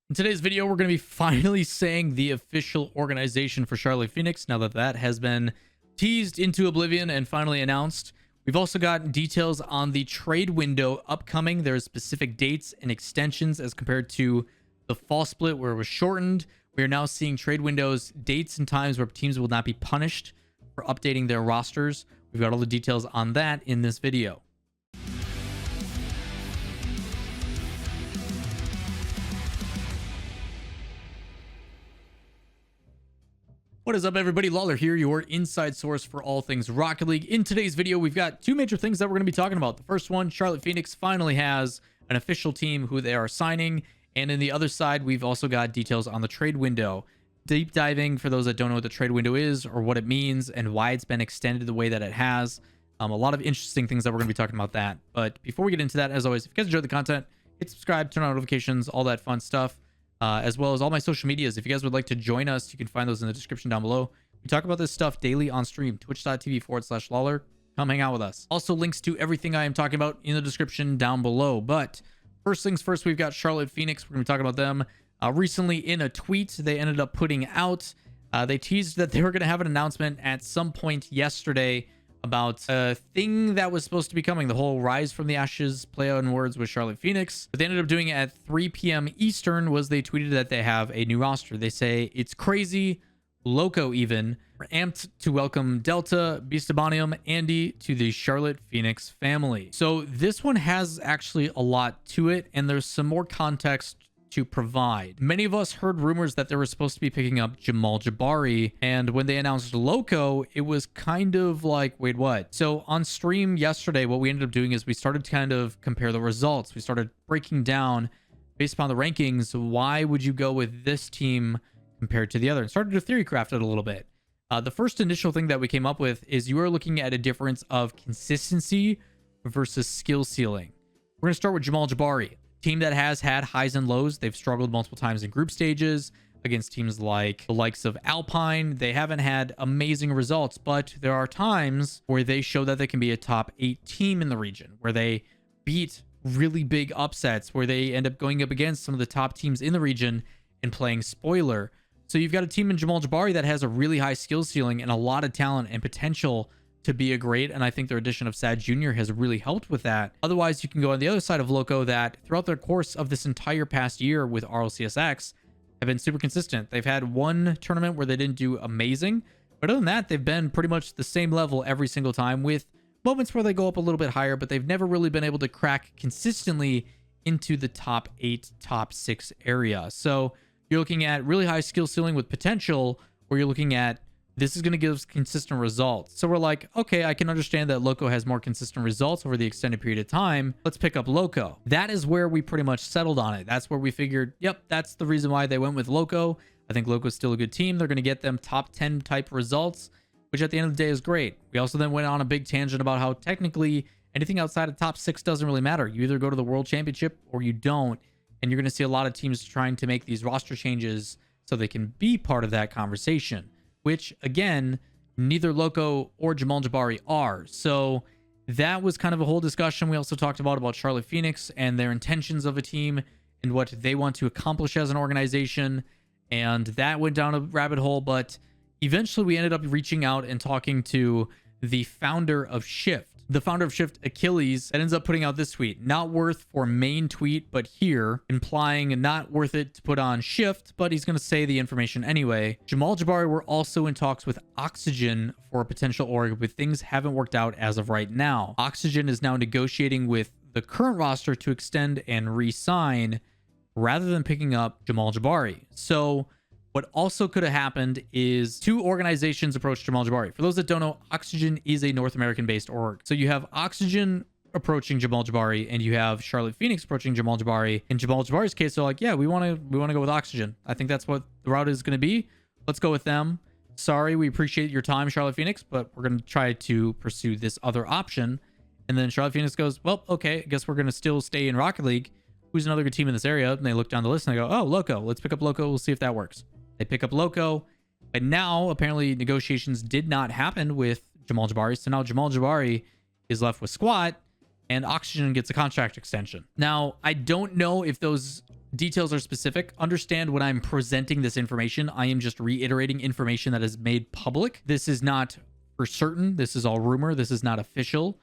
In today's video, we're going to be finally saying the official organization for Charlotte Phoenix now that that has been teased into oblivion and finally announced. We've also got details on the trade window upcoming. There's specific dates and extensions as compared to the fall split where it was shortened. We are now seeing trade windows, dates and times where teams will not be punished for updating their rosters. We've got all the details on that in this video. What is up, everybody? Lawler here, your inside source for all things Rocket League. In today's video, we've got two major things that we're going to be talking about. The first one, Charlotte Phoenix finally has an official team who they are signing. And in the other side, we've also got details on the trade window. Deep diving for those that don't know what the trade window is or what it means and why it's been extended the way that it has. A lot of interesting things that we're going to be talking about that. But before we get into that, as always, if you guys enjoyed the content, hit subscribe, turn on notifications, all that fun stuff. As well as all my social medias. If you guys would like to join us, you can find those in the description down below. We talk about this stuff daily on stream, twitch.tv/Lawler. Come hang out with us. Also, links to everything I am talking about in the description down below. But first things first, we've got Charlotte Phoenix. We're going to be talking about them. Recently, in a tweet, they ended up putting out, they teased that they were going to have an announcement at some point yesterday about a thing that was supposed to be coming, the whole Rise from the Ashes play on words with Charlotte Phoenix. But they ended up doing it at 3 p.m. Eastern. Was they tweeted that they have a new roster. They say it's crazy, Loco even. We're amped to welcome Delta, Beastabanium, Andy to the Charlotte Phoenix family. So this one has actually a lot to it, and there's some more context to provide. Many of us heard rumors that they were supposed to be picking up Jamal Jabary, and when they announced Loco, it was kind of like, wait, what? So on stream yesterday, what we ended up doing is we started to kind of compare the results. We started breaking down based upon the rankings, why would you go with this team compared to the other, and started to theory craft it a little bit. The first initial thing that we came up with is you are looking at a difference of consistency versus skill ceiling. We're going to start with Jamal Jabary. Team that has had highs and lows. They've struggled multiple times in group stages against teams like the likes of Alpine. They haven't had amazing results, but there are times where they show that they can be a top 8 team in the region, where they beat really big upsets, where they end up going up against some of the top teams in the region and playing spoiler. So you've got a team in Jamal Jabary that has a really high skill ceiling and a lot of talent and potential to be a great, and I think their addition of Sad Jr. has really helped with that. Otherwise, you can go on the other side of Loco that throughout the course of this entire past year with RLCS have been super consistent. They've had one tournament where they didn't do amazing, but other than that, they've been pretty much the same level every single time with moments where they go up a little bit higher, but they've never really been able to crack consistently into the top 8, top 6 area. So you're looking at really high skill ceiling with potential, or you're looking at this is going to give us consistent results. So we're like, okay, I can understand that Loco has more consistent results over the extended period of time. Let's pick up Loco. That is where we pretty much settled on it. That's where we figured, yep, that's the reason why they went with Loco. I think Loco's still a good team. They're going to get them top 10 type results, which at the end of the day is great. We also then went on a big tangent about how technically anything outside of top 6 doesn't really matter. You either go to the World Championship or you don't. And you're going to see a lot of teams trying to make these roster changes so they can be part of that conversation, which again, neither Loco or Jamal Jabary are. So that was kind of a whole discussion. We also talked about Charlotte Phoenix and their intentions of a team and what they want to accomplish as an organization. And that went down a rabbit hole, but eventually we ended up reaching out and talking to the founder of Shift. The founder of Shift, Achilles, that ends up putting out this tweet. Not worth for main tweet, but here, implying not worth it to put on Shift, but he's going to say the information anyway. Jamal Jabary were also in talks with Oxygen for a potential org, but things haven't worked out as of right now. Oxygen is now negotiating with the current roster to extend and re-sign rather than picking up Jamal Jabary. So what also could have happened is two organizations approached Jamal Jabary. For those that don't know, Oxygen is a North American-based org. So you have Oxygen approaching Jamal Jabary, and you have Charlotte Phoenix approaching Jamal Jabary. In Jamal Jabary's case, they're like, yeah, we want to go with Oxygen. I think that's what the route is going to be. Let's go with them. Sorry, we appreciate your time, Charlotte Phoenix, but we're going to try to pursue this other option. And then Charlotte Phoenix goes, well, okay, I guess we're going to still stay in Rocket League. Who's another good team in this area? And they look down the list and they go, oh, Loco. Let's pick up Loco. We'll see if that works. They pick up Loco, but now apparently negotiations did not happen with Jamal Jabary. So now Jamal Jabary is left with Squat, and Oxygen gets a contract extension. Now, I don't know if those details are specific. Understand when I'm presenting this information, I am just reiterating information that is made public. This is not for certain. This is all rumor. This is not official.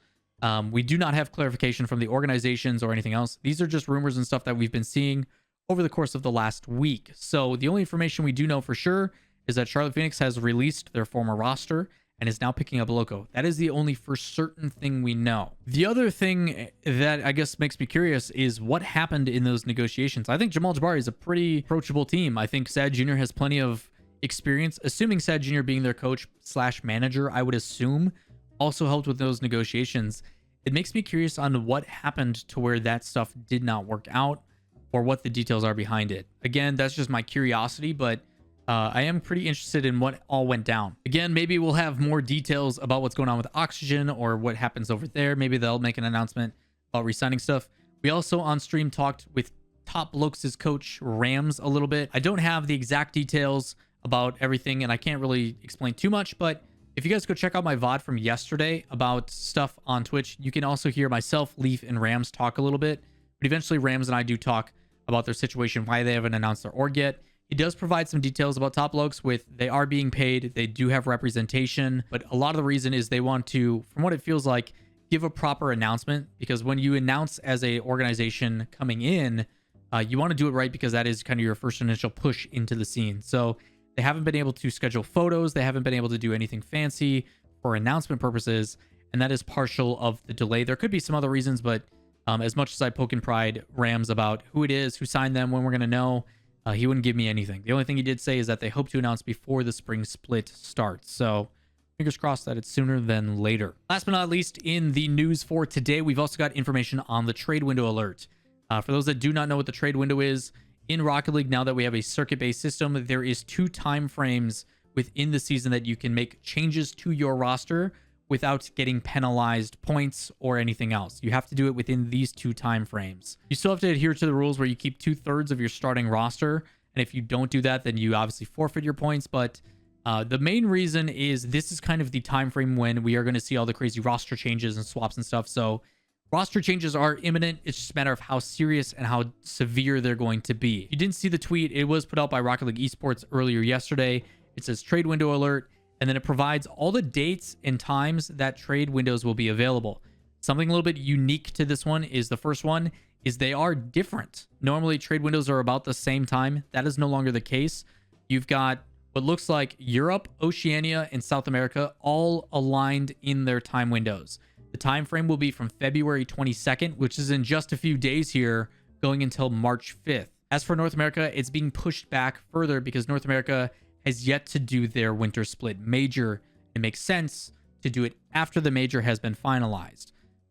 We do not have clarification from the organizations or anything else. These are just rumors and stuff that we've been seeing over the course of the last week. So the only information we do know for sure is that Charlotte Phoenix has released their former roster and is now picking up Loco. That is the only for certain thing we know. The other thing that I guess makes me curious is what happened in those negotiations. I think Jamal Jabary is a pretty approachable team. I think Sad Jr. has plenty of experience. Assuming Sad Jr. being their coach / manager, I would assume also helped with those negotiations. It makes me curious on what happened to where that stuff did not work out or what the details are behind it. Again, that's just my curiosity, but I am pretty interested in what all went down. Again, maybe we'll have more details about what's going on with Oxygen or what happens over there. Maybe they'll make an announcement about re-signing stuff. We also on stream talked with Top Blokes' coach Rams a little bit. I don't have the exact details about everything and I can't really explain too much, but if you guys go check out my VOD from yesterday about stuff on Twitch, you can also hear myself, Leaf, and Rams talk a little bit. But eventually Rams and I do talk about their situation, why they haven't announced their org yet. He does provide some details about Top Blokes with they are being paid, they do have representation, but a lot of the reason is they want to, from what it feels like, give a proper announcement, because when you announce as a organization coming in, you want to do it right because that is kind of your first initial push into the scene. So they haven't been able to schedule photos. They haven't been able to do anything fancy for announcement purposes. And that is partial of the delay. There could be some other reasons, but as much as I poke and pride Rams about who it is, who signed them, when we're going to know, he wouldn't give me anything. The only thing he did say is that they hope to announce before the spring split starts. So fingers crossed that it's sooner than later. Last but not least, in the news for today, we've also got information on the trade window alert. For those that do not know what the trade window is, in Rocket League, now that we have a circuit-based system, there is 2 time frames within the season that you can make changes to your roster without getting penalized points or anything else. You have to do it within these 2 time frames. You still have to adhere to the rules where you keep 2/3 of your starting roster, and if you don't do that, then you obviously forfeit your points. But the main reason is this is kind of the time frame when we are going to see all the crazy roster changes and swaps and stuff. So roster changes are imminent. It's just a matter of how serious and how severe they're going to be. If you didn't see the tweet, it was put out by Rocket League Esports earlier yesterday. It says trade window alert, and then it provides all the dates and times that trade windows will be available. Something a little bit unique to this one is the first one is they are different. Normally trade windows are about the same time. That is no longer the case. You've got what looks like Europe, Oceania, and South America all aligned in their time windows. The time frame will be from February 22nd, which is in just a few days here, going until March 5th. As for North America, it's being pushed back further because North America has yet to do their winter split major. It makes sense to do it after the major has been finalized.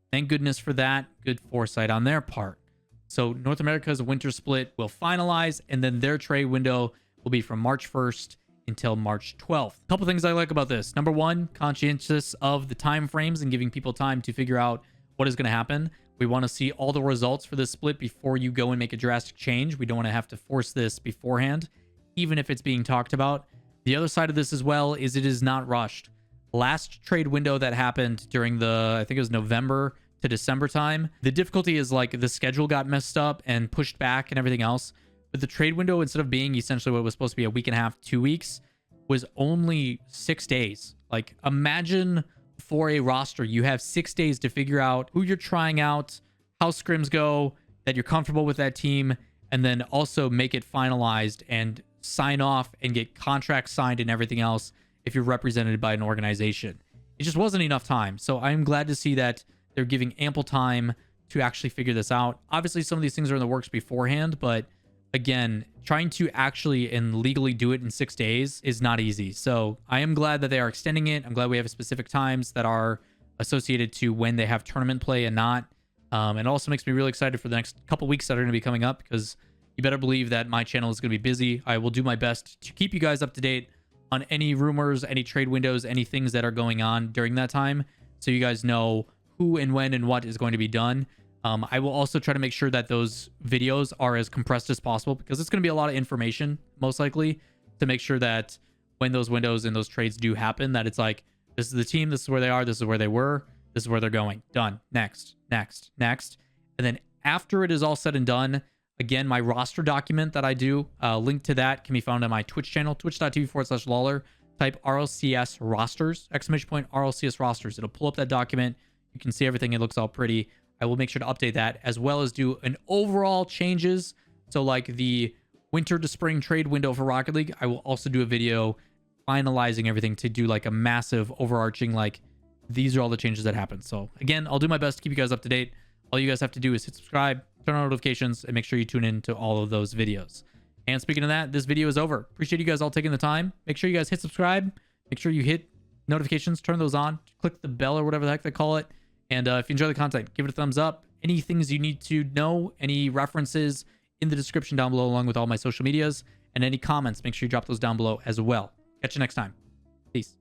Thank goodness for that. Good foresight on their part. So North America's winter split will finalize, and then their trade window will be from March 1st until March 12th. A couple things I like about this. Number one, conscientious of the time frames and giving people time to figure out what is going to happen. We want to see all the results for this split before you go and make a drastic change. We don't want to have to force this beforehand, even if it's being talked about. The other side of this as well is it is not rushed. Last trade window that happened during the, I think it was November to December time, the difficulty is like the schedule got messed up and pushed back and everything else. But the trade window, instead of being essentially what was supposed to be a week and a half, 2 weeks, was only 6 days. Like, imagine for a roster, you have 6 days to figure out who you're trying out, how scrims go, that you're comfortable with that team, and then also make it finalized and sign off and get contracts signed and everything else if you're represented by an organization. It just wasn't enough time. So I'm glad to see that they're giving ample time to actually figure this out. Obviously, some of these things are in the works beforehand, but again, trying to actually and legally do it in 6 days is not easy. So I am glad that they are extending it. I'm glad we have specific times that are associated to when they have tournament play and not. And it also makes me really excited for the next couple weeks that are going to be coming up, because you better believe that my channel is going to be busy. I will do my best to keep you guys up to date on any rumors, any trade windows, any things that are going on during that time, so you guys know who and when and what is going to be done. I will also try to make sure that those videos are as compressed as possible, because it's going to be a lot of information, most likely, to make sure that when those windows and those trades do happen, that it's like, this is the team, this is where they are, this is where they were, this is where they're going. Done. Next, next, next. And then after it is all said and done, Again, my roster document that I do, link to that can be found on my Twitch channel, twitch.tv/Lawler. Type RLCS rosters, !RLCS rosters. It'll pull up that document. You can see everything. It looks all pretty. I will make sure to update that, as well as do an overall changes. So like the winter to spring trade window for Rocket League, I will also do a video finalizing everything to do like a massive overarching, like, these are all the changes that happen. So again, I'll do my best to keep you guys up to date. All you guys have to do is hit subscribe, turn on notifications, and make sure you tune in to all of those videos. And speaking of that, this video is over. Appreciate you guys all taking the time. Make sure you guys hit subscribe. Make sure you hit notifications, turn those on, click the bell or whatever the heck they call it. And if you enjoy the content, give it a thumbs up. Any things you need to know, any references in the description down below, along with all my social medias, and any comments, make sure you drop those down below as well. Catch you next time. Peace.